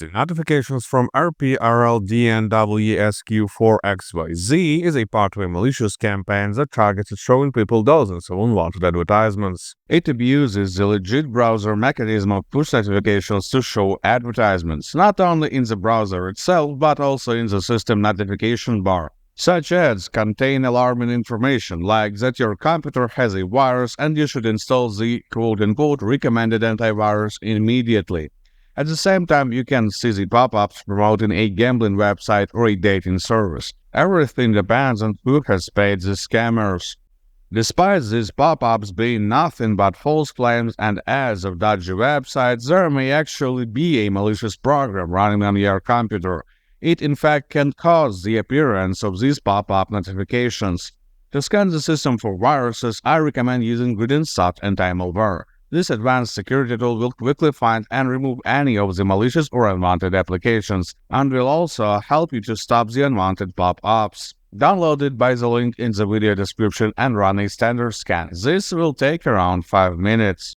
The notifications from Rprldnwsq4.xyz is a part of a malicious campaign that targets showing people dozens of unwanted advertisements. It abuses the legit browser mechanism of push notifications to show advertisements, not only in the browser itself but also in the system notification bar. Such ads contain alarming information like that your computer has a virus and you should install the quote-unquote recommended antivirus immediately. At the same time, you can see the pop-ups promoting a gambling website or a dating service. Everything depends on who has paid the scammers. Despite these pop-ups being nothing but false claims and ads of dodgy websites, there may actually be a malicious program running on your computer. It in fact can cause the appearance of these pop-up notifications. To scan the system for viruses, I recommend using Rprldnwsq4.xyz anti-malware. This advanced security tool will quickly find and remove any of the malicious or unwanted applications, and will also help you to stop the unwanted pop-ups. Download it by the link in the video description and run a standard scan. This will take around 5 minutes.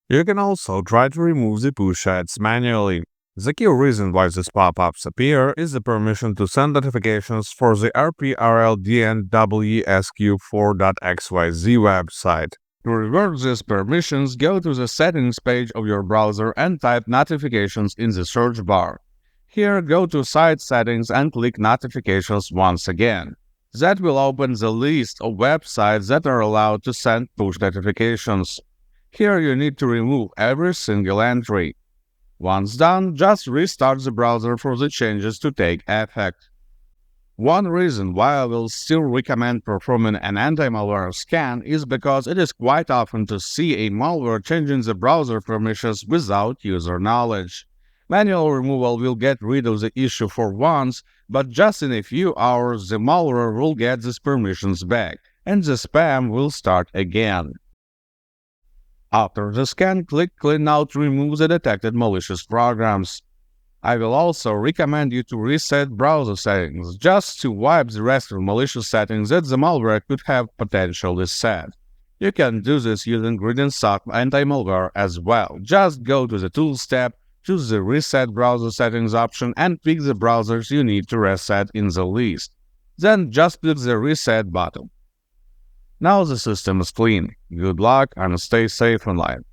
You can also try to remove the push ads manually. The key reason why these pop-ups appear is the permission to send notifications for the Rprldnwsq4.xyz website. To revert these permissions, go to the settings page of your browser and type notifications in the search bar. Here, go to Site Settings and click Notifications once again. That will open the list of websites that are allowed to send push notifications. Here you need to remove every single entry. Once done, just restart the browser for the changes to take effect. One reason why I will still recommend performing an anti-malware scan is because it is quite often to see a malware changing the browser permissions without user knowledge. Manual removal will get rid of the issue for once, but just in a few hours the malware will get these permissions back, and the spam will start again. After the scan, click Clean Out to remove the detected malicious programs. I will also recommend you to reset browser settings, just to wipe the rest of malicious settings that the malware could have potentially set. You can do this using Rprldnwsq4.xyz anti-malware as well. Just go to the Tools tab, choose the Reset Browser Settings option and pick the browsers you need to reset in the list. Then just click the Reset button. Now the system is clean. Good luck and stay safe online.